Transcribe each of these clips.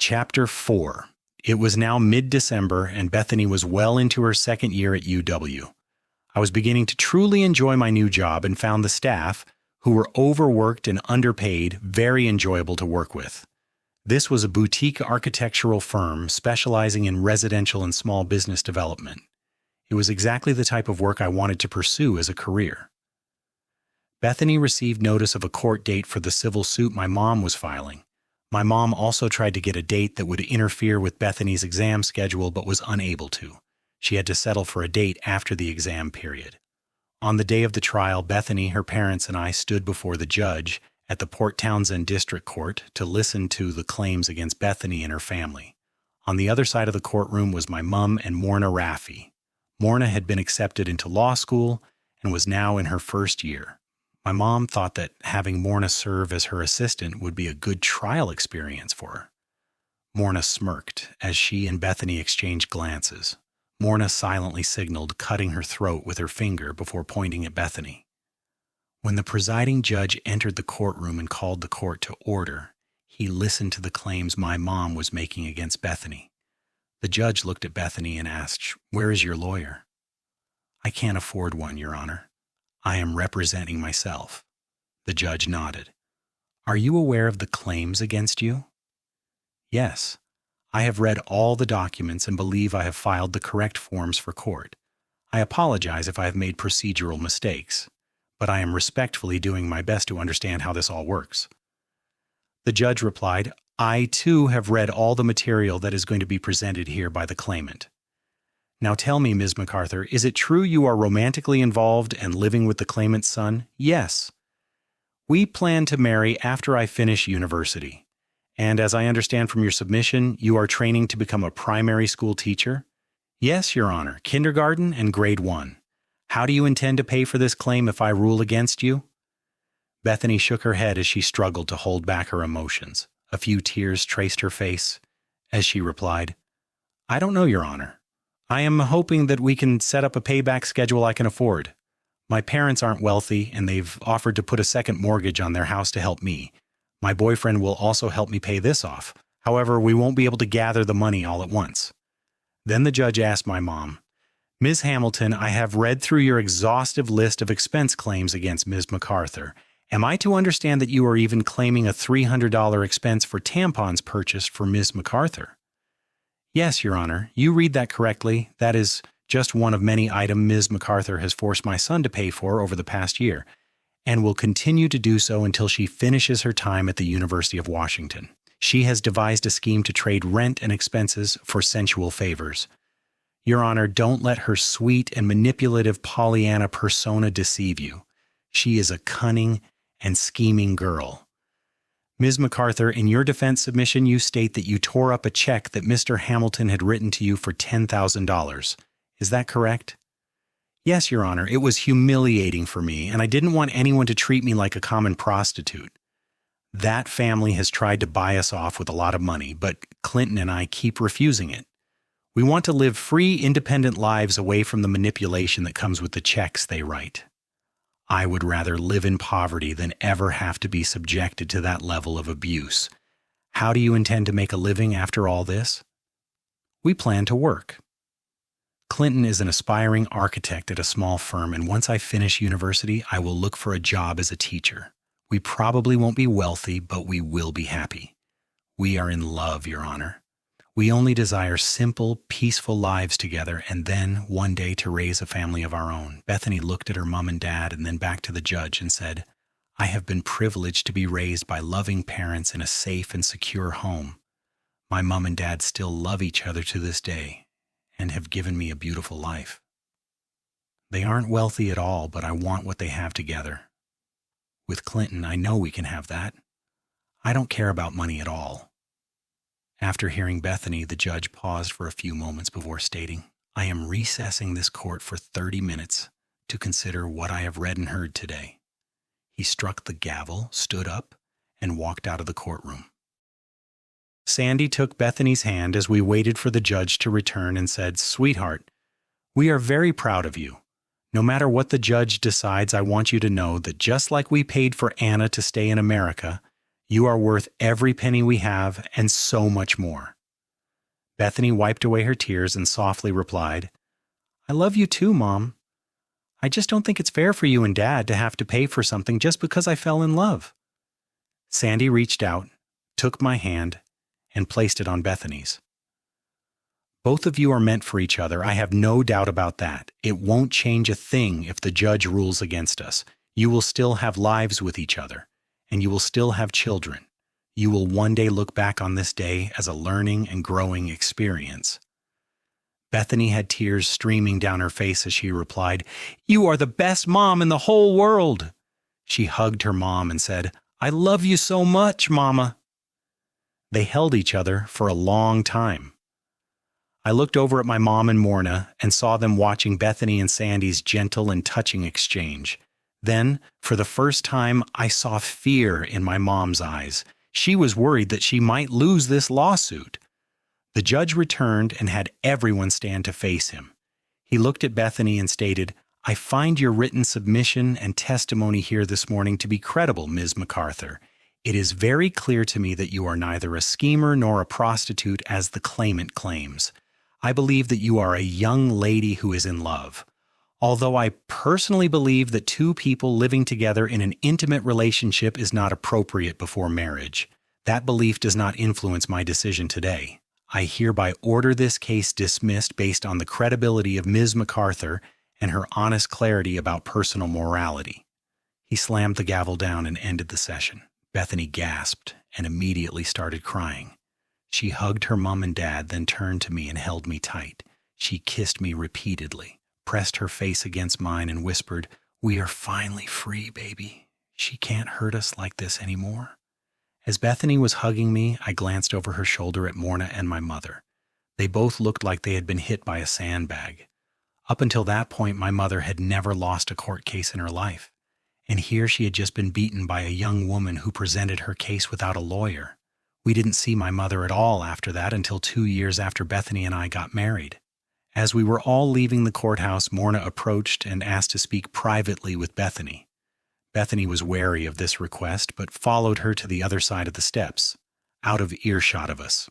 Chapter 4. It was now mid-December, and Bethany was well into her second year at UW. I was beginning to truly enjoy my new job and found the staff, who were overworked and underpaid, very enjoyable to work with. This was a boutique architectural firm specializing in residential and small business development. It was exactly the type of work I wanted to pursue as a career. Bethany received notice of a court date for the civil suit my mom was filing. My mom also tried to get a date that would interfere with Bethany's exam schedule but was unable to. She had to settle for a date after the exam period. On the day of the trial, Bethany, her parents, and I stood before the judge at the Port Townsend District Court to listen to the claims against Bethany and her family. On the other side of the courtroom was my mom and Morna Raffi. Morna had been accepted into law school and was now in her first year. My mom thought that having Morna serve as her assistant would be a good trial experience for her. Morna smirked as she and Bethany exchanged glances. Morna silently signaled, cutting her throat with her finger before pointing at Bethany. When the presiding judge entered the courtroom and called the court to order, he listened to the claims my mom was making against Bethany. The judge looked at Bethany and asked, "Where is your lawyer?" "I can't afford one, Your Honor. I am representing myself." The judge nodded. "Are you aware of the claims against you?" "Yes. I have read all the documents and believe I have filed the correct forms for court. I apologize if I have made procedural mistakes, but I am respectfully doing my best to understand how this all works." The judge replied, "I, too, have read all the material that is going to be presented here by the claimant. Now tell me, Ms. MacArthur, is it true you are romantically involved and living with the claimant's son?" "Yes." "We plan to marry after I finish university. And as I understand from your submission, you are training to become a primary school teacher?" "Yes, Your Honor, kindergarten and grade 1. How do you intend to pay for this claim if I rule against you?" Bethany shook her head as she struggled to hold back her emotions. A few tears traced her face as she replied, "I don't know, Your Honor. I am hoping that we can set up a payback schedule I can afford. My parents aren't wealthy, and they've offered to put a second mortgage on their house to help me. My boyfriend will also help me pay this off. However, we won't be able to gather the money all at once." Then the judge asked my mom, "Ms. Hamilton, I have read through your exhaustive list of expense claims against Ms. MacArthur. Am I to understand that you are even claiming a $300 expense for tampons purchased for Ms. MacArthur?" "Yes, Your Honor, you read that correctly. That is just one of many items Ms. MacArthur has forced my son to pay for over the past year, and will continue to do so until she finishes her time at the University of Washington. She has devised a scheme to trade rent and expenses for sensual favors. Your Honor, don't let her sweet and manipulative Pollyanna persona deceive you. She is a cunning and scheming girl. Ms. MacArthur, in your defense submission, you state that you tore up a check that Mr. Hamilton had written to you for $10,000. Is that correct?" "Yes, Your Honor, it was humiliating for me, and I didn't want anyone to treat me like a common prostitute. That family has tried to buy us off with a lot of money, but Clinton and I keep refusing it. We want to live free, independent lives away from the manipulation that comes with the checks they write. I would rather live in poverty than ever have to be subjected to that level of abuse. How do you intend to make a living after all this?" "We plan to work. Clinton is an aspiring architect at a small firm, and once I finish university, I will look for a job as a teacher. We probably won't be wealthy, but we will be happy. We are in love, Your Honor. We only desire simple, peaceful lives together, and then one day to raise a family of our own." Bethany looked at her mom and dad and then back to the judge and said, "I have been privileged to be raised by loving parents in a safe and secure home. My mom and dad still love each other to this day and have given me a beautiful life. They aren't wealthy at all, but I want what they have together. With Clinton, I know we can have that. I don't care about money at all." After hearing Bethany, the judge paused for a few moments before stating, "I am recessing this court for 30 minutes to consider what I have read and heard today." He struck the gavel, stood up, and walked out of the courtroom. Sandy took Bethany's hand as we waited for the judge to return and said, "Sweetheart, we are very proud of you. No matter what the judge decides, I want you to know that just like we paid for Anna to stay in America, You are worth every penny we have and so much more." Bethany wiped away her tears and softly replied, "I love you too, Mom. I just don't think it's fair for you and Dad to have to pay for something just because I fell in love." Sandy reached out, took my hand, and placed it on Bethany's. "Both of you are meant for each other. I have no doubt about that. It won't change a thing if the judge rules against us. You will still have lives with each other, and you will still have children. You will one day look back on this day as a learning and growing experience." Bethany had tears streaming down her face as she replied, "You are the best mom in the whole world." She hugged her mom and said, "I love you so much, Mama." They held each other for a long time. I looked over at my mom and Morna and saw them watching Bethany and Sandy's gentle and touching exchange. Then, for the first time, I saw fear in my mom's eyes. She was worried that she might lose this lawsuit. The judge returned and had everyone stand to face him. He looked at Bethany and stated, "I find your written submission and testimony here this morning to be credible, Ms. MacArthur. It is very clear to me that you are neither a schemer nor a prostitute as the claimant claims. I believe that you are a young lady who is in love. Although I personally believe that two people living together in an intimate relationship is not appropriate before marriage, that belief does not influence my decision today. I hereby order this case dismissed based on the credibility of Ms. MacArthur and her honest clarity about personal morality." He slammed the gavel down and ended the session. Bethany gasped and immediately started crying. She hugged her mom and dad, then turned to me and held me tight. She kissed me repeatedly, pressed her face against mine, and whispered, "We are finally free, baby. She can't hurt us like this anymore." As Bethany was hugging me, I glanced over her shoulder at Morna and my mother. They both looked like they had been hit by a sandbag. Up until that point, my mother had never lost a court case in her life. And here she had just been beaten by a young woman who presented her case without a lawyer. We didn't see my mother at all after that until 2 years after Bethany and I got married. As we were all leaving the courthouse, Morna approached and asked to speak privately with Bethany. Bethany was wary of this request, but followed her to the other side of the steps, out of earshot of us.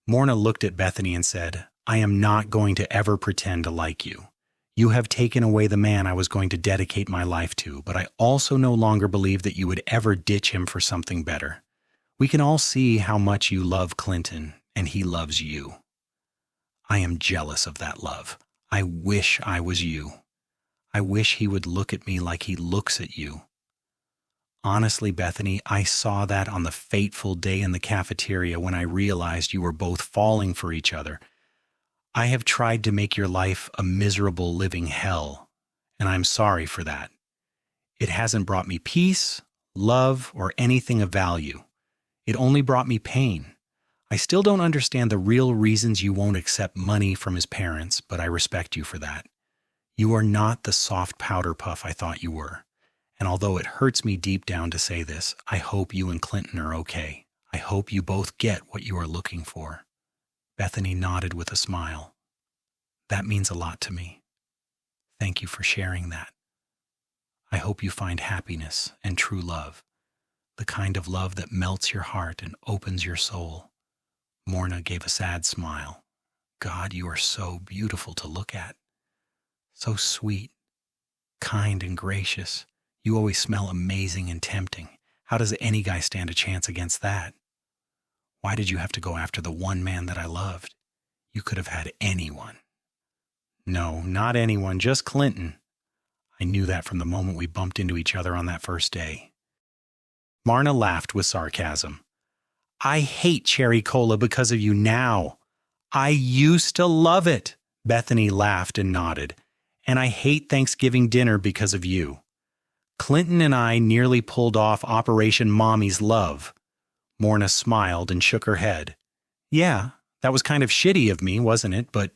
Morna looked at Bethany and said, "I am not going to ever pretend to like you. You have taken away the man I was going to dedicate my life to, but I also no longer believe that you would ever ditch him for something better. We can all see how much you love Clinton, and he loves you. I am jealous of that love. I wish I was you. I wish he would look at me like he looks at you. Honestly, Bethany, I saw that on the fateful day in the cafeteria when I realized you were both falling for each other. I have tried to make your life a miserable living hell, and I'm sorry for that. It hasn't brought me peace, love, or anything of value. It only brought me pain. I still don't understand the real reasons you won't accept money from his parents, but I respect you for that. You are not the soft powder puff I thought you were. And although it hurts me deep down to say this, I hope you and Clinton are okay. I hope you both get what you are looking for." Bethany nodded with a smile. "That means a lot to me. Thank you for sharing that. I hope you find happiness and true love, the kind of love that melts your heart and opens your soul." Morna gave a sad smile. "God, you are so beautiful to look at. So sweet, kind, and gracious. You always smell amazing and tempting. How does any guy stand a chance against that? Why did you have to go after the one man that I loved? You could have had anyone." "No, not anyone, just Clinton. I knew that from the moment we bumped into each other on that first day." Marna laughed with sarcasm. "I hate cherry cola because of you now. I used to love it." Bethany laughed and nodded. "And I hate Thanksgiving dinner because of you. Clinton and I nearly pulled off Operation Mommy's Love." Morna smiled and shook her head. "Yeah, that was kind of shitty of me, wasn't it? But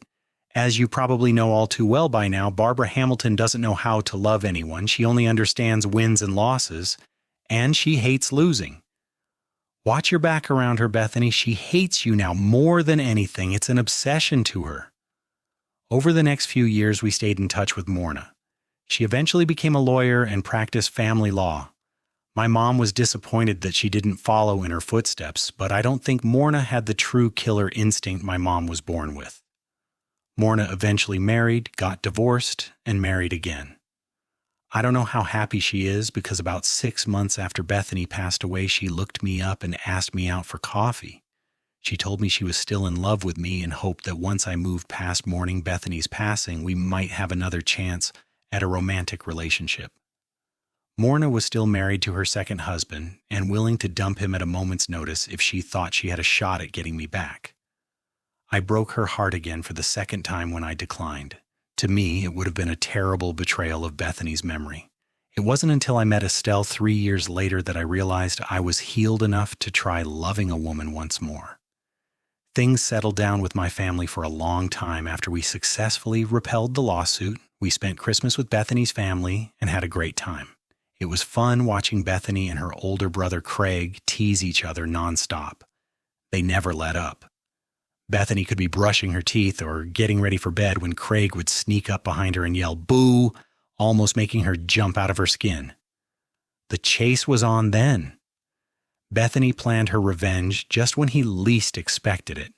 as you probably know all too well by now, Barbara Hamilton doesn't know how to love anyone. She only understands wins and losses, and she hates losing. Watch your back around her, Bethany. She hates you now more than anything. It's an obsession to her." Over the next few years, we stayed in touch with Morna. She eventually became a lawyer and practiced family law. My mom was disappointed that she didn't follow in her footsteps, but I don't think Morna had the true killer instinct my mom was born with. Morna eventually married, got divorced, and married again. I don't know how happy she is because about 6 months after Bethany passed away, she looked me up and asked me out for coffee. She told me she was still in love with me and hoped that once I moved past mourning Bethany's passing, we might have another chance at a romantic relationship. Morna was still married to her second husband and willing to dump him at a moment's notice if she thought she had a shot at getting me back. I broke her heart again for the second time when I declined. To me, it would have been a terrible betrayal of Bethany's memory. It wasn't until I met Estelle 3 years later that I realized I was healed enough to try loving a woman once more. Things settled down with my family for a long time after we successfully repelled the lawsuit. We spent Christmas with Bethany's family and had a great time. It was fun watching Bethany and her older brother Craig tease each other nonstop. They never let up. Bethany could be brushing her teeth or getting ready for bed when Craig would sneak up behind her and yell, "Boo!" almost making her jump out of her skin. The chase was on then. Bethany planned her revenge just when he least expected it.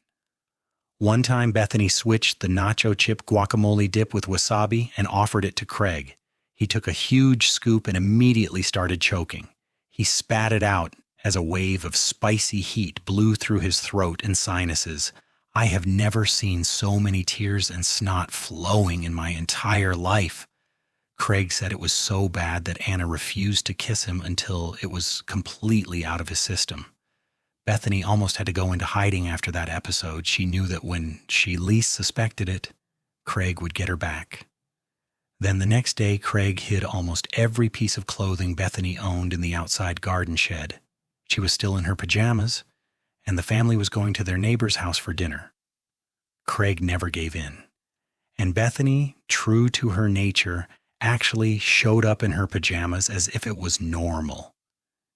One time, Bethany switched the nacho chip guacamole dip with wasabi and offered it to Craig. He took a huge scoop and immediately started choking. He spat it out as a wave of spicy heat blew through his throat and sinuses. I have never seen so many tears and snot flowing in my entire life. Craig said it was so bad that Anna refused to kiss him until it was completely out of his system. Bethany almost had to go into hiding after that episode. She knew that when she least suspected it, Craig would get her back. Then the next day, Craig hid almost every piece of clothing Bethany owned in the outside garden shed. She was still in her pajamas, and the family was going to their neighbor's house for dinner. Craig never gave in. And Bethany, true to her nature, actually showed up in her pajamas as if it was normal.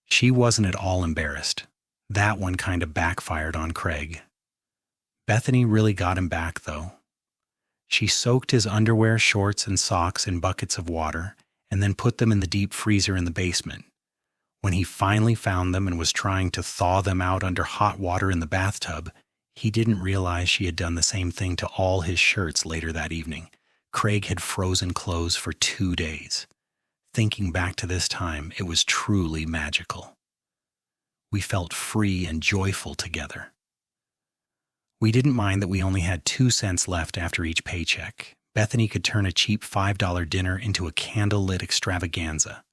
She wasn't at all embarrassed. That one kind of backfired on Craig. Bethany really got him back, though. She soaked his underwear, shorts, and socks in buckets of water and then put them in the deep freezer in the basement. When he finally found them and was trying to thaw them out under hot water in the bathtub, he didn't realize she had done the same thing to all his shirts later that evening. Craig had frozen clothes for 2 days. Thinking back to this time, it was truly magical. We felt free and joyful together. We didn't mind that we only had 2 cents left after each paycheck. Bethany could turn a cheap $5 dinner into a candlelit extravaganza.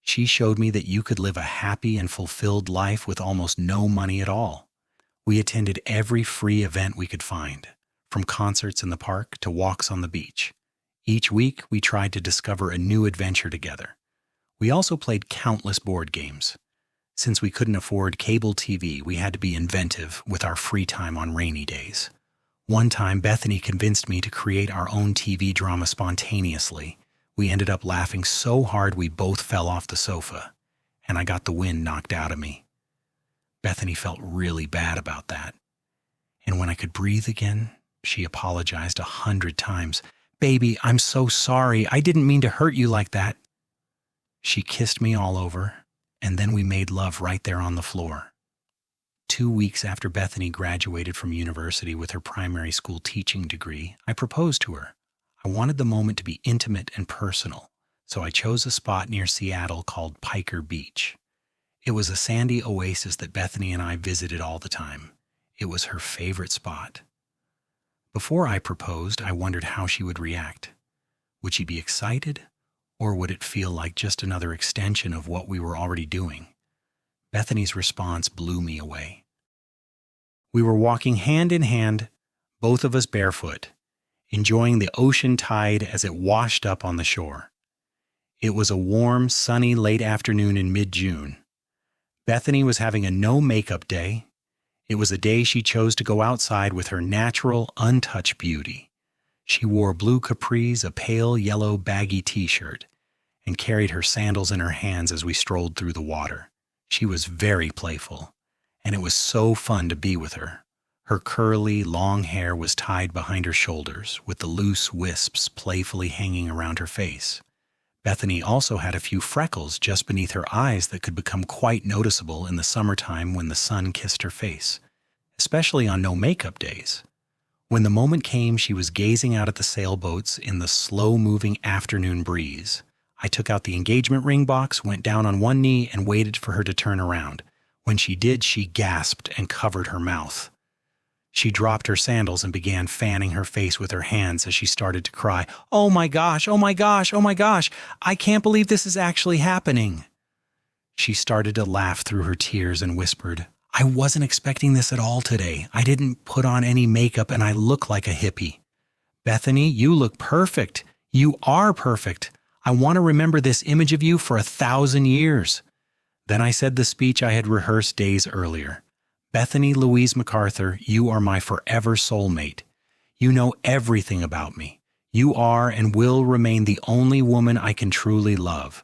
She showed me that you could live a happy and fulfilled life with almost no money at all. We attended every free event we could find, from concerts in the park to walks on the beach. Each week, we tried to discover a new adventure together. We also played countless board games. Since we couldn't afford cable TV, we had to be inventive with our free time on rainy days. One time, Bethany convinced me to create our own TV drama spontaneously. We ended up laughing so hard we both fell off the sofa, and I got the wind knocked out of me. Bethany felt really bad about that. And when I could breathe again, she apologized 100 times. "Baby, I'm so sorry. I didn't mean to hurt you like that." She kissed me all over, and then we made love right there on the floor. 2 weeks after Bethany graduated from university with her primary school teaching degree, I proposed to her. I wanted the moment to be intimate and personal, so I chose a spot near Seattle called Piker Beach. It was a sandy oasis that Bethany and I visited all the time. It was her favorite spot. Before I proposed, I wondered how she would react. Would she be excited, or would it feel like just another extension of what we were already doing? Bethany's response blew me away. We were walking hand in hand, both of us barefoot, enjoying the ocean tide as it washed up on the shore. It was a warm, sunny late afternoon in mid-June. Bethany was having a no-makeup day. It was a day she chose to go outside with her natural, untouched beauty. She wore blue capris, a pale yellow baggy t-shirt, and carried her sandals in her hands as we strolled through the water. She was very playful, and it was so fun to be with her. Her curly, long hair was tied behind her shoulders, with the loose wisps playfully hanging around her face. Bethany also had a few freckles just beneath her eyes that could become quite noticeable in the summertime when the sun kissed her face, especially on no-makeup days. When the moment came, she was gazing out at the sailboats in the slow-moving afternoon breeze. I took out the engagement ring box, went down on one knee, and waited for her to turn around. When she did, she gasped and covered her mouth. She dropped her sandals and began fanning her face with her hands as she started to cry, "Oh my gosh, oh my gosh, oh my gosh, I can't believe this is actually happening." She started to laugh through her tears and whispered, "I wasn't expecting this at all today. I didn't put on any makeup and I look like a hippie." "Bethany, you look perfect. You are perfect. I want to remember this image of you for 1,000 years. Then I said the speech I had rehearsed days earlier. "Bethany Louise MacArthur, you are my forever soulmate. You know everything about me. You are and will remain the only woman I can truly love.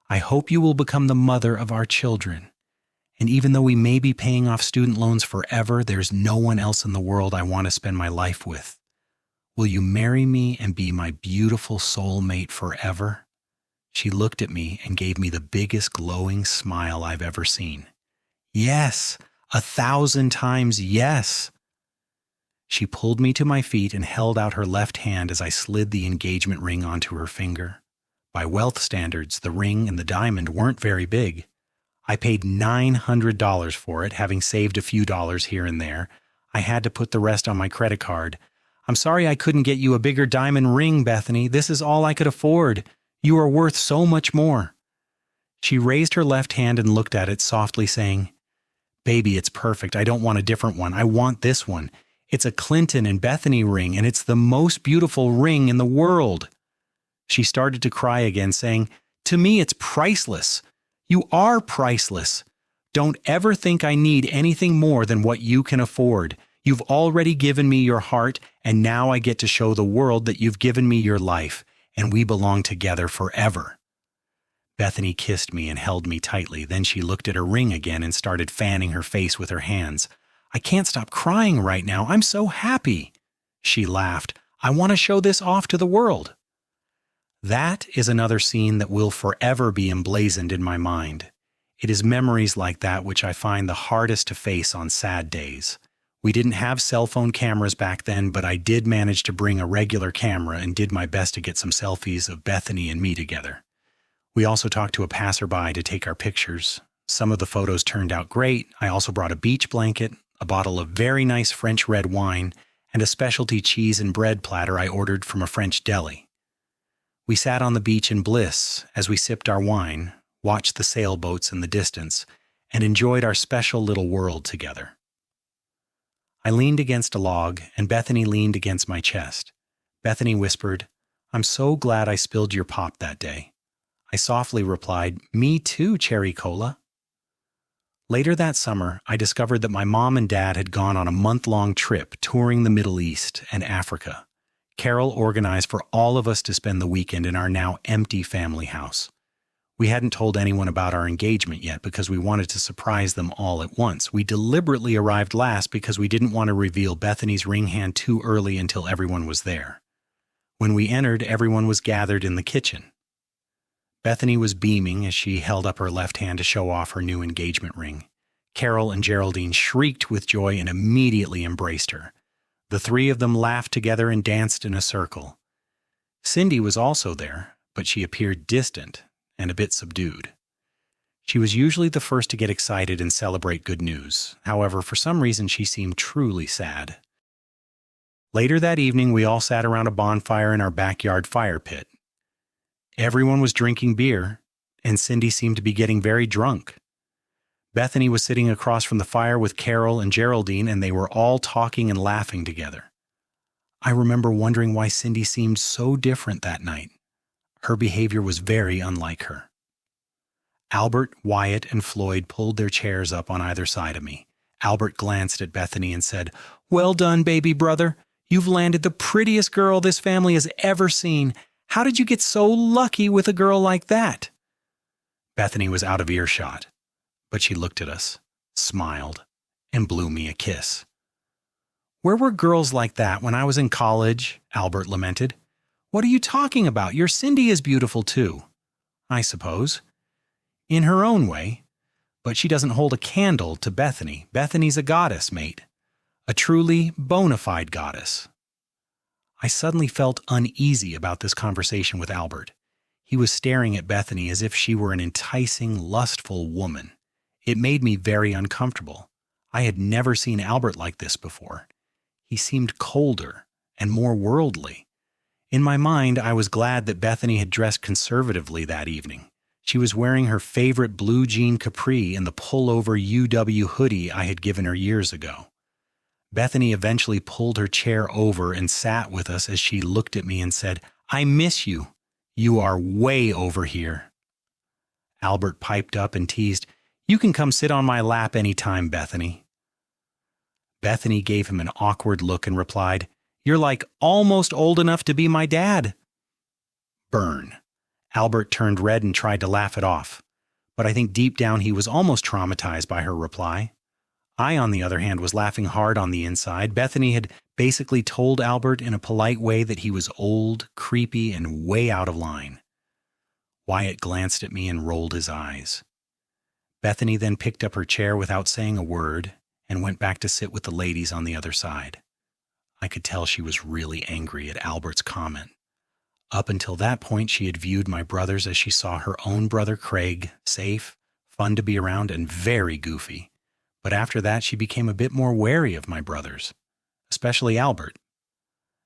I hope you will become the mother of our children. And even though we may be paying off student loans forever, there's no one else in the world I want to spend my life with. Will you marry me and be my beautiful soulmate forever?" She looked at me and gave me the biggest glowing smile I've ever seen. "Yes, 1,000 times yes." She pulled me to my feet and held out her left hand as I slid the engagement ring onto her finger. By wealth standards, the ring and the diamond weren't very big. I paid $900 for it, having saved a few dollars here and there. I had to put the rest on my credit card. "I'm sorry I couldn't get you a bigger diamond ring, Bethany. This is all I could afford. You are worth so much more." She raised her left hand and looked at it softly, saying, "Baby, it's perfect. I don't want a different one. I want this one. It's a Clinton and Bethany ring, and it's the most beautiful ring in the world." She started to cry again, saying, "To me, it's priceless. You are priceless. Don't ever think I need anything more than what you can afford. You've already given me your heart, and now I get to show the world that you've given me your life, and we belong together forever." Bethany kissed me and held me tightly. Then she looked at her ring again and started fanning her face with her hands. "I can't stop crying right now. I'm so happy." She laughed. "I want to show this off to the world." That is another scene that will forever be emblazoned in my mind. It is memories like that which I find the hardest to face on sad days. We didn't have cell phone cameras back then, but I did manage to bring a regular camera and did my best to get some selfies of Bethany and me together. We also talked to a passerby to take our pictures. Some of the photos turned out great. I also brought a beach blanket, a bottle of very nice French red wine, and a specialty cheese and bread platter I ordered from a French deli. We sat on the beach in bliss as we sipped our wine, watched the sailboats in the distance, and enjoyed our special little world together. I leaned against a log, and Bethany leaned against my chest. Bethany whispered, "I'm so glad I spilled your pop that day." I softly replied, "Me too, Cherry Cola." Later that summer, I discovered that my mom and dad had gone on a month-long trip touring the Middle East and Africa. Carol organized for all of us to spend the weekend in our now empty family house. We hadn't told anyone about our engagement yet because we wanted to surprise them all at once. We deliberately arrived last because we didn't want to reveal Bethany's ring hand too early until everyone was there. When we entered, everyone was gathered in the kitchen. Bethany was beaming as she held up her left hand to show off her new engagement ring. Carol and Geraldine shrieked with joy and immediately embraced her. The three of them laughed together and danced in a circle. Cindy was also there, but she appeared distant and a bit subdued. She was usually the first to get excited and celebrate good news. However, for some reason she seemed truly sad. Later that evening, we all sat around a bonfire in our backyard fire pit. Everyone was drinking beer, and Cindy seemed to be getting very drunk. Bethany was sitting across from the fire with Carol and Geraldine, and they were all talking and laughing together. I remember wondering why Cindy seemed so different that night. Her behavior was very unlike her. Albert, Wyatt, and Floyd pulled their chairs up on either side of me. Albert glanced at Bethany and said, "Well done, baby brother. You've landed the prettiest girl this family has ever seen. How did you get so lucky with a girl like that?" Bethany was out of earshot, but she looked at us, smiled, and blew me a kiss. "Where were girls like that when I was in college?" Albert lamented. "What are you talking about? Your Cindy is beautiful too." I suppose. In her own way. But she doesn't hold a candle to Bethany. Bethany's a goddess, mate. A truly bona fide goddess. I suddenly felt uneasy about this conversation with Albert. He was staring at Bethany as if she were an enticing, lustful woman. It made me very uncomfortable. I had never seen Albert like this before. He seemed colder and more worldly. In my mind, I was glad that Bethany had dressed conservatively that evening. She was wearing her favorite blue jean capri and the pullover UW hoodie I had given her years ago. Bethany eventually pulled her chair over and sat with us as she looked at me and said, "I miss you. You are way over here." Albert piped up and teased, "You can come sit on my lap any time, Bethany." Bethany gave him an awkward look and replied, "You're like almost old enough to be my dad." Burn. Albert turned red and tried to laugh it off, but I think deep down he was almost traumatized by her reply. I, on the other hand, was laughing hard on the inside. Bethany had basically told Albert in a polite way that he was old, creepy, and way out of line. Wyatt glanced at me and rolled his eyes. Bethany then picked up her chair without saying a word and went back to sit with the ladies on the other side. I could tell she was really angry at Albert's comment. Up until that point, she had viewed my brothers as she saw her own brother Craig, safe, fun to be around, and very goofy. But after that, she became a bit more wary of my brothers, especially Albert.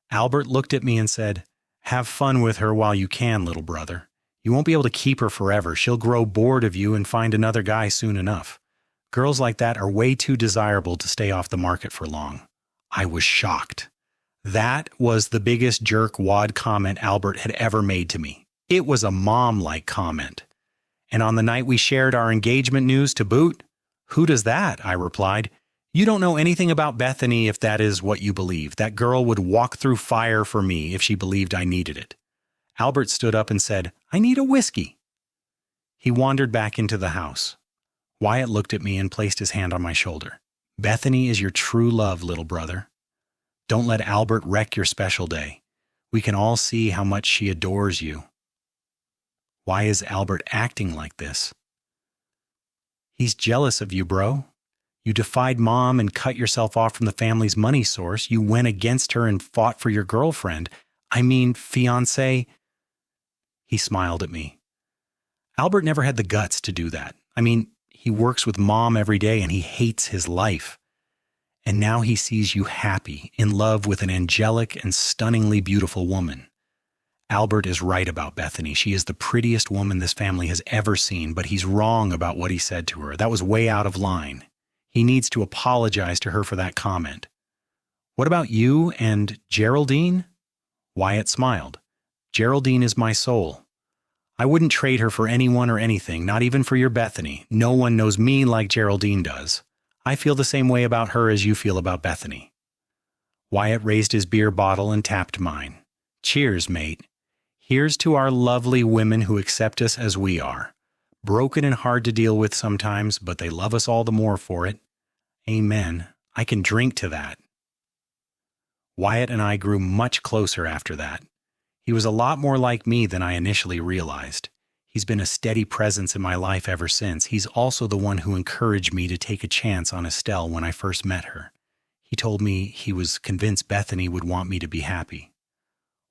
Albert looked at me and said, "Have fun with her while you can, little brother. You won't be able to keep her forever. She'll grow bored of you and find another guy soon enough. Girls like that are way too desirable to stay off the market for long." I was shocked. That was the biggest jerk-wad comment Albert had ever made to me. It was a mom-like comment. And on the night we shared our engagement news to boot, "Who does that?" I replied. "You don't know anything about Bethany if that is what you believe. That girl would walk through fire for me if she believed I needed it." Albert stood up and said, "I need a whiskey." He wandered back into the house. Wyatt looked at me and placed his hand on my shoulder. "Bethany is your true love, little brother. Don't let Albert wreck your special day. We can all see how much she adores you." Why is Albert acting like this? He's jealous of you, bro. You defied mom and cut yourself off from the family's money source. You went against her and fought for your girlfriend. I mean, fiancé. He smiled at me. Albert never had the guts to do that. I mean, he works with mom every day and he hates his life. And now he sees you happy, in love with an angelic and stunningly beautiful woman. Albert is right about Bethany. She is the prettiest woman this family has ever seen, but he's wrong about what he said to her. That was way out of line. He needs to apologize to her for that comment. "What about you and Geraldine?" Wyatt smiled. "Geraldine is my soul. I wouldn't trade her for anyone or anything, not even for your Bethany. No one knows me like Geraldine does. I feel the same way about her as you feel about Bethany." Wyatt raised his beer bottle and tapped mine. "Cheers, mate. Here's to our lovely women who accept us as we are. Broken and hard to deal with sometimes, but they love us all the more for it. Amen. I can drink to that." Wyatt and I grew much closer after that. He was a lot more like me than I initially realized. He's been a steady presence in my life ever since. He's also the one who encouraged me to take a chance on Estelle when I first met her. He told me he was convinced Bethany would want me to be happy.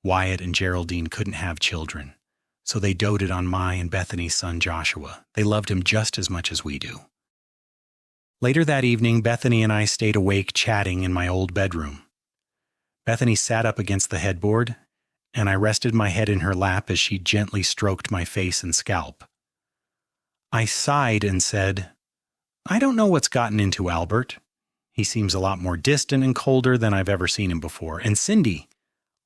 Wyatt and Geraldine couldn't have children, so they doted on my and Bethany's son Joshua. They loved him just as much as we do. Later that evening, Bethany and I stayed awake chatting in my old bedroom. Bethany sat up against the headboard, and I rested my head in her lap as she gently stroked my face and scalp. I sighed and said, "I don't know what's gotten into Albert. He seems a lot more distant and colder than I've ever seen him before. And Cindy,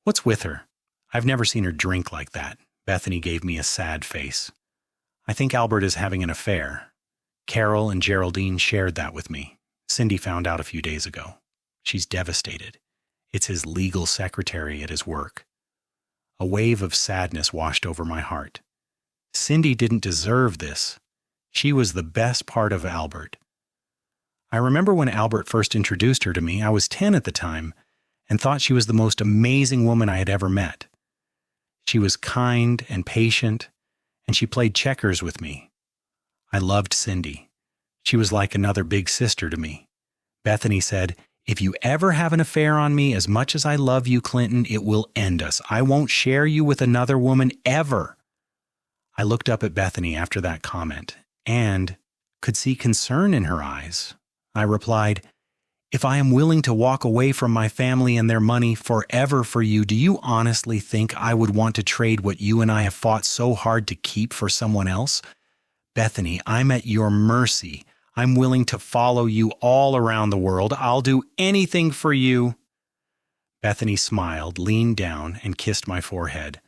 what's with her? I've never seen her drink like that." Bethany gave me a sad face. "I think Albert is having an affair. Carol and Geraldine shared that with me. Cindy found out a few days ago. She's devastated. It's his legal secretary at his work." A wave of sadness washed over my heart. Cindy didn't deserve this. She was the best part of Albert. I remember when Albert first introduced her to me. I was 10 at the time and thought she was the most amazing woman I had ever met. She was kind and patient and she played checkers with me. I loved Cindy. She was like another big sister to me. Bethany said, "If you ever have an affair on me, as much as I love you, Clinton, it will end us. I won't share you with another woman ever." I looked up at Bethany after that comment and could see concern in her eyes. I replied, "If I am willing to walk away from my family and their money forever for you, do you honestly think I would want to trade what you and I have fought so hard to keep for someone else? Bethany, I'm at your mercy. I'm willing to follow you all around the world. I'll do anything for you." Bethany smiled, leaned down, and kissed my forehead.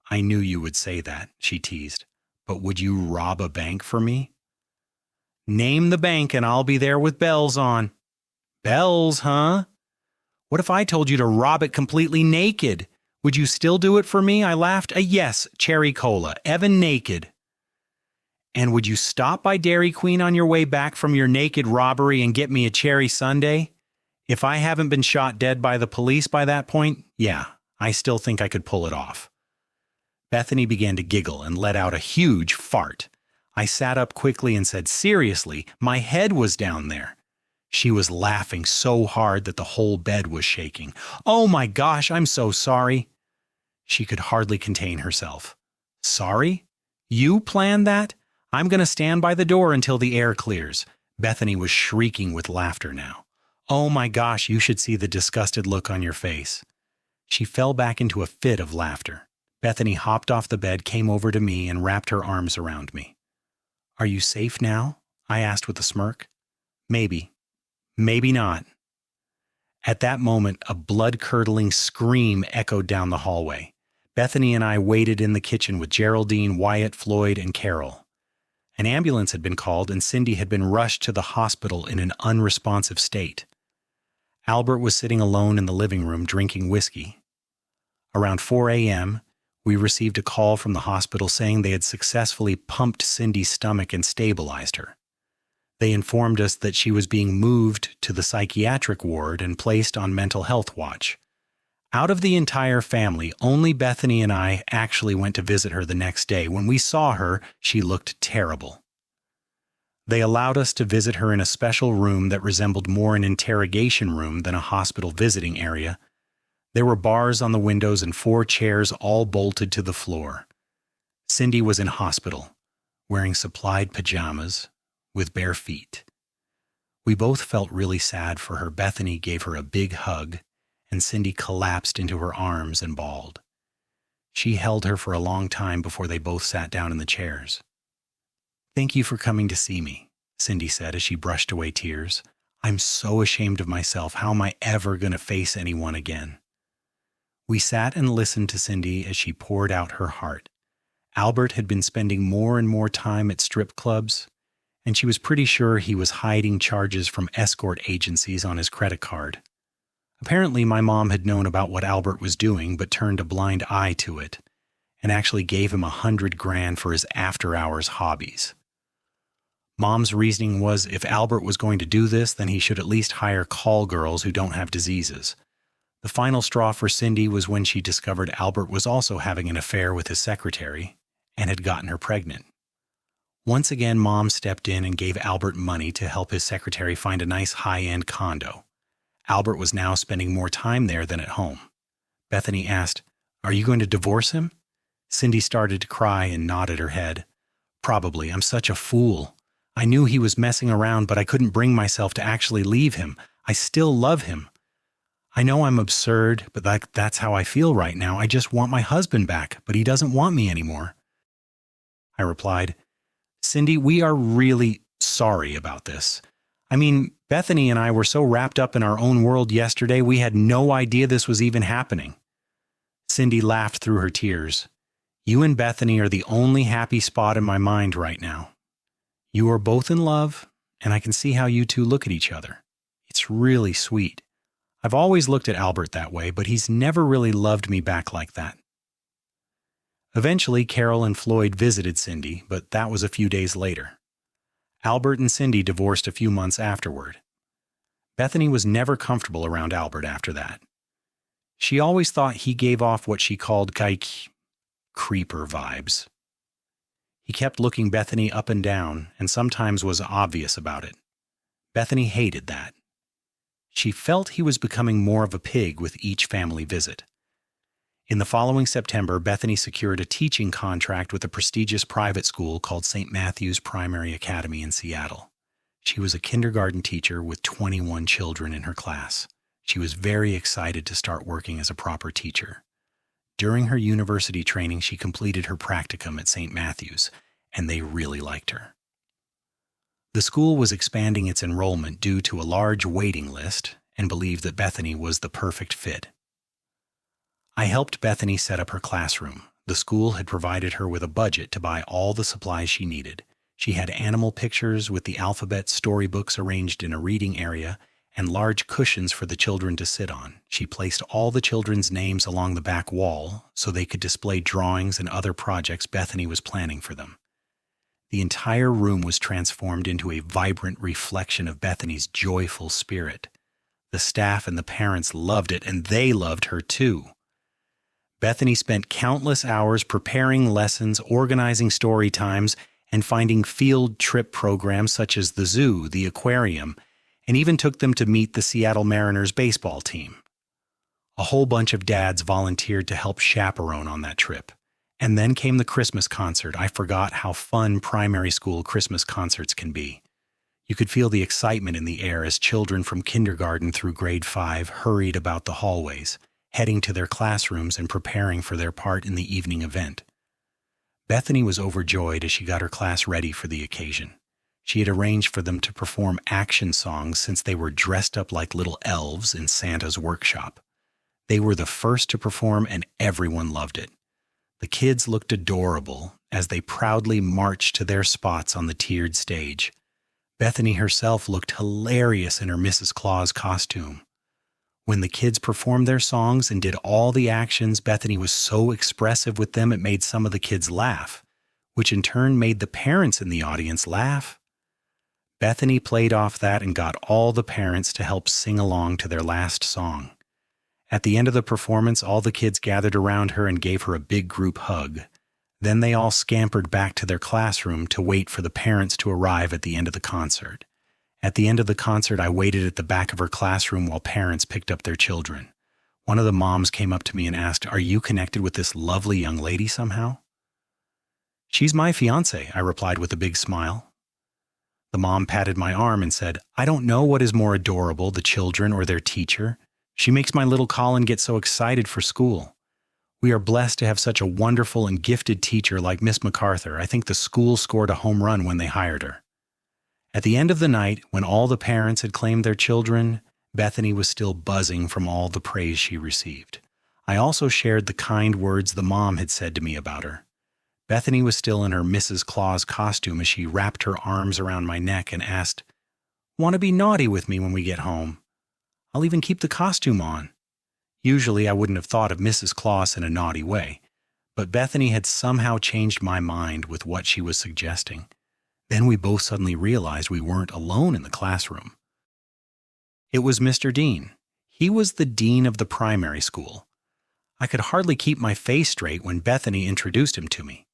"I knew you would say that," she teased. "But would you rob a bank for me?" "Name the bank and I'll be there with bells on." "Bells, huh? What if I told you to rob it completely naked? Would you still do it for me?" I laughed. "Yes, cherry cola, Evan naked." "And would you stop by Dairy Queen on your way back from your naked robbery and get me a cherry sundae? If I haven't been shot dead by the police by that point, yeah, I still think I could pull it off." Bethany began to giggle and let out a huge fart. I sat up quickly and said, "Seriously, my head was down there." She was laughing so hard that the whole bed was shaking. "Oh my gosh, I'm so sorry." She could hardly contain herself. "Sorry? You planned that? I'm going to stand by the door until the air clears." Bethany was shrieking with laughter now. "Oh my gosh, you should see the disgusted look on your face." She fell back into a fit of laughter. Bethany hopped off the bed, came over to me, and wrapped her arms around me. "Are you safe now?" I asked with a smirk. "Maybe. Maybe not." At that moment, a blood-curdling scream echoed down the hallway. Bethany and I waited in the kitchen with Geraldine, Wyatt, Floyd, and Carol. An ambulance had been called, and Cindy had been rushed to the hospital in an unresponsive state. Albert was sitting alone in the living room drinking whiskey. Around 4 a.m., we received a call from the hospital saying they had successfully pumped Cindy's stomach and stabilized her. They informed us that she was being moved to the psychiatric ward and placed on mental health watch. Out of the entire family, only Bethany and I actually went to visit her the next day. When we saw her, she looked terrible. They allowed us to visit her in a special room that resembled more an interrogation room than a hospital visiting area. There were bars on the windows and 4 chairs all bolted to the floor. Cindy was in hospital, wearing supplied pajamas, with bare feet. We both felt really sad for her. Bethany gave her a big hug, and Cindy collapsed into her arms and bawled. She held her for a long time before they both sat down in the chairs. "Thank you for coming to see me," Cindy said as she brushed away tears. "I'm so ashamed of myself. How am I ever going to face anyone again?" We sat and listened to Cindy as she poured out her heart. Albert had been spending more and more time at strip clubs, and she was pretty sure he was hiding charges from escort agencies on his credit card. Apparently, my mom had known about what Albert was doing but turned a blind eye to it and actually gave him $100,000 for his after-hours hobbies. Mom's reasoning was if Albert was going to do this, then he should at least hire call girls who don't have diseases. The final straw for Cindy was when she discovered Albert was also having an affair with his secretary and had gotten her pregnant. Once again, Mom stepped in and gave Albert money to help his secretary find a nice high-end condo. Albert was now spending more time there than at home. Bethany asked, "Are you going to divorce him?" Cindy started to cry and nodded her head. "Probably. I'm such a fool. I knew he was messing around, but I couldn't bring myself to actually leave him. I still love him. I know I'm absurd, but that's how I feel right now. I just want my husband back, but he doesn't want me anymore." I replied, "Cindy, we are really sorry about this. I mean, Bethany and I were so wrapped up in our own world yesterday, we had no idea this was even happening." Cindy laughed through her tears. "You and Bethany are the only happy spot in my mind right now. You are both in love, and I can see how you two look at each other. It's really sweet. I've always looked at Albert that way, but he's never really loved me back like that." Eventually, Carol and Floyd visited Cindy, but that was a few days later. Albert and Cindy divorced a few months afterward. Bethany was never comfortable around Albert after that. She always thought he gave off what she called creeper vibes. He kept looking Bethany up and down and sometimes was obvious about it. Bethany hated that. She felt he was becoming more of a pig with each family visit. In the following September, Bethany secured a teaching contract with a prestigious private school called St. Matthew's Primary Academy in Seattle. She was a kindergarten teacher with 21 children in her class. She was very excited to start working as a proper teacher. During her university training, she completed her practicum at St. Matthew's, and they really liked her. The school was expanding its enrollment due to a large waiting list and believed that Bethany was the perfect fit. I helped Bethany set up her classroom. The school had provided her with a budget to buy all the supplies she needed. She had animal pictures with the alphabet storybooks arranged in a reading area and large cushions for the children to sit on. She placed all the children's names along the back wall so they could display drawings and other projects Bethany was planning for them. The entire room was transformed into a vibrant reflection of Bethany's joyful spirit. The staff and the parents loved it, and they loved her too. Bethany spent countless hours preparing lessons, organizing story times, and finding field trip programs such as the zoo, the aquarium, and even took them to meet the Seattle Mariners baseball team. A whole bunch of dads volunteered to help chaperone on that trip. And then came the Christmas concert. I forgot how fun primary school Christmas concerts can be. You could feel the excitement in the air as children from kindergarten through grade 5 hurried about the hallways, heading to their classrooms and preparing for their part in the evening event. Bethany was overjoyed as she got her class ready for the occasion. She had arranged for them to perform action songs since they were dressed up like little elves in Santa's workshop. They were the first to perform and everyone loved it. The kids looked adorable as they proudly marched to their spots on the tiered stage. Bethany herself looked hilarious in her Mrs. Claus costume. When the kids performed their songs and did all the actions, Bethany was so expressive with them it made some of the kids laugh, which in turn made the parents in the audience laugh. Bethany played off that and got all the parents to help sing along to their last song. At the end of the performance, all the kids gathered around her and gave her a big group hug. Then they all scampered back to their classroom to wait for the parents to arrive at the end of the concert. At the end of the concert, I waited at the back of her classroom while parents picked up their children. One of the moms came up to me and asked, "Are you connected with this lovely young lady somehow?" "She's my fiancée," I replied with a big smile. The mom patted my arm and said, "I don't know what is more adorable, the children or their teacher. She makes my little Colin get so excited for school. We are blessed to have such a wonderful and gifted teacher like Miss MacArthur. I think the school scored a home run when they hired her." At the end of the night, when all the parents had claimed their children, Bethany was still buzzing from all the praise she received. I also shared the kind words the mom had said to me about her. Bethany was still in her Mrs. Claus costume as she wrapped her arms around my neck and asked, "Want to be naughty with me when we get home? I'll even keep the costume on." Usually I wouldn't have thought of Mrs. Claus in a naughty way, but Bethany had somehow changed my mind with what she was suggesting. Then we both suddenly realized we weren't alone in the classroom. It was Mr. Dean. He was the dean of the primary school. I could hardly keep my face straight when Bethany introduced him to me.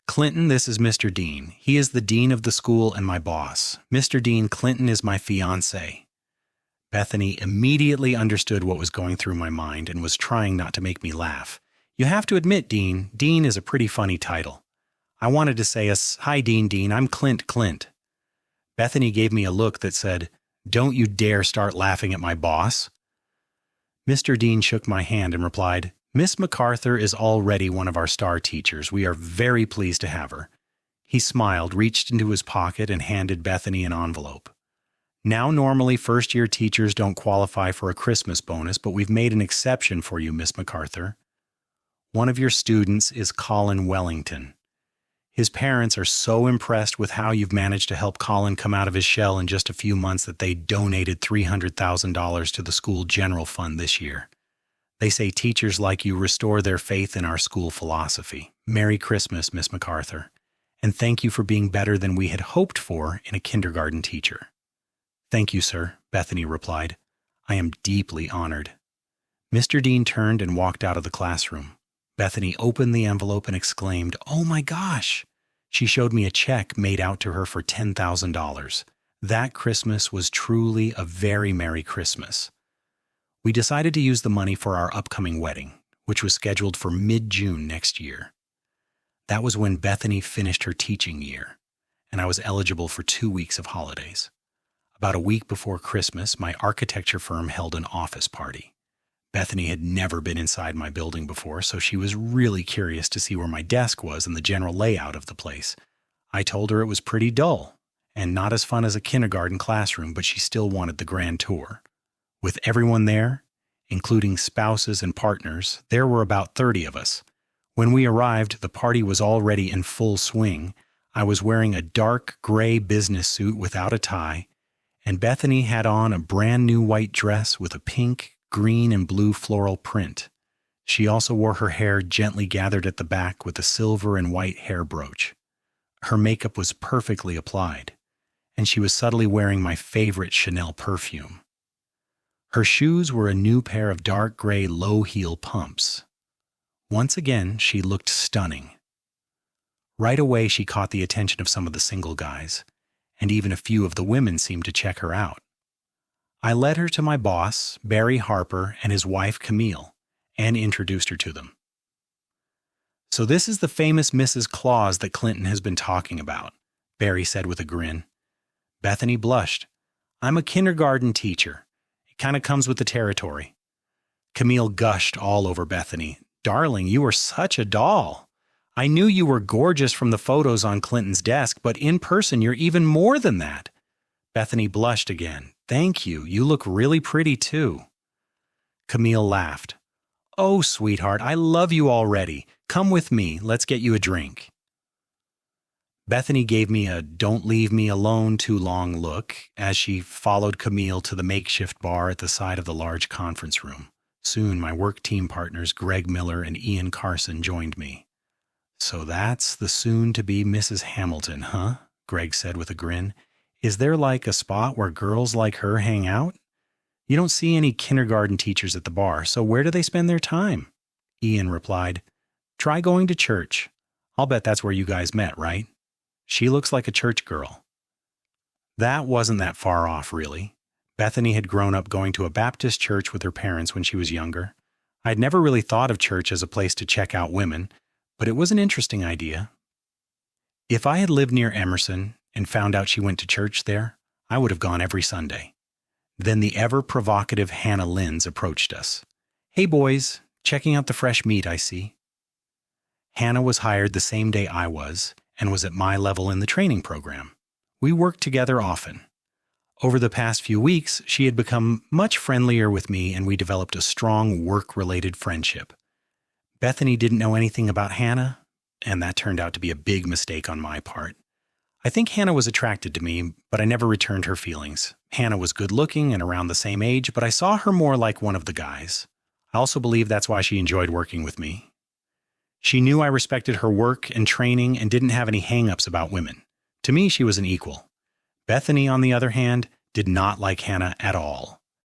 "Clinton, this is Mr. Dean. He is the dean of the school and my boss. Mr. Dean, Clinton is my fiancée." Bethany immediately understood what was going through my mind and was trying not to make me laugh. "You have to admit, Dean, Dean is a pretty funny title." I wanted to say, "Hi, Dean, I'm Clint." Bethany gave me a look that said, "Don't you dare start laughing at my boss." Mr. Dean shook my hand and replied, "Miss MacArthur is already one of our star teachers. We are very pleased to have her." He smiled, reached into his pocket, and handed Bethany an envelope. "Now, normally, first-year teachers don't qualify for a Christmas bonus, but we've made an exception for you, Miss MacArthur. One of your students is Colin Wellington. His parents are so impressed with how you've managed to help Colin come out of his shell in just a few months that they donated $300,000 to the school general fund this year. They say teachers like you restore their faith in our school philosophy. Merry Christmas, Miss MacArthur, and thank you for being better than we had hoped for in a kindergarten teacher." "Thank you, sir," Bethany replied. "I am deeply honored." Mr. Dean turned and walked out of the classroom. Bethany opened the envelope and exclaimed, "Oh my gosh! She showed me a check made out to her for $10,000. That Christmas was truly a very Merry Christmas. We decided to use the money for our upcoming wedding, which was scheduled for mid-June next year. That was when Bethany finished her teaching year, and I was eligible for 2 weeks of holidays. About a week before Christmas, my architecture firm held an office party. Bethany had never been inside my building before, so she was really curious to see where my desk was and the general layout of the place. I told her it was pretty dull and not as fun as a kindergarten classroom, but she still wanted the grand tour. With everyone there, including spouses and partners, there were about 30 of us. When we arrived, the party was already in full swing. I was wearing a dark gray business suit without a tie, and Bethany had on a brand new white dress with a pink, green, and blue floral print. She also wore her hair gently gathered at the back with a silver and white hair brooch. Her makeup was perfectly applied, and she was subtly wearing my favorite Chanel perfume. Her shoes were a new pair of dark gray low-heel pumps. Once again, she looked stunning. Right away, she caught the attention of some of the single guys, and even a few of the women seemed to check her out. I led her to my boss, Barry Harper, and his wife, Camille, and introduced her to them. "So this is the famous Mrs. Claus that Clinton has been talking about," Barry said with a grin. Bethany blushed. "I'm a kindergarten teacher. It kind of comes with the territory." Camille gushed all over Bethany. "Darling, you are such a doll. I knew you were gorgeous from the photos on Clinton's desk, but in person you're even more than that." Bethany blushed again. "Thank you. You look really pretty too." Camille laughed. "Oh, sweetheart, I love you already. Come with me. Let's get you a drink." Bethany gave me a "don't leave me alone too long" look as she followed Camille to the makeshift bar at the side of the large conference room. Soon my work team partners Greg Miller and Ian Carson joined me. "So that's the soon-to-be Mrs. Hamilton, huh?" Greg said with a grin. "Is there like a spot where girls like her hang out? You don't see any kindergarten teachers at the bar, so where do they spend their time?" Ian replied, "Try going to church. I'll bet that's where you guys met, right? She looks like a church girl." That wasn't that far off, really. Bethany had grown up going to a Baptist church with her parents when she was younger. I had never really thought of church as a place to check out women, but it was an interesting idea. If I had lived near Emerson and found out she went to church there, I would have gone every Sunday. Then the ever-provocative Hannah Linz approached us. "Hey boys, checking out the fresh meat, I see." Hannah was hired the same day I was and was at my level in the training program. We worked together often. Over the past few weeks, she had become much friendlier with me and we developed a strong work-related friendship. Bethany didn't know anything about Hannah, and that turned out to be a big mistake on my part. I think Hannah was attracted to me, but I never returned her feelings. Hannah was good-looking and around the same age, but I saw her more like one of the guys. I also believe that's why she enjoyed working with me. She knew I respected her work and training and didn't have any hang-ups about women. To me, she was an equal. Bethany, on the other hand, did not like Hannah at all.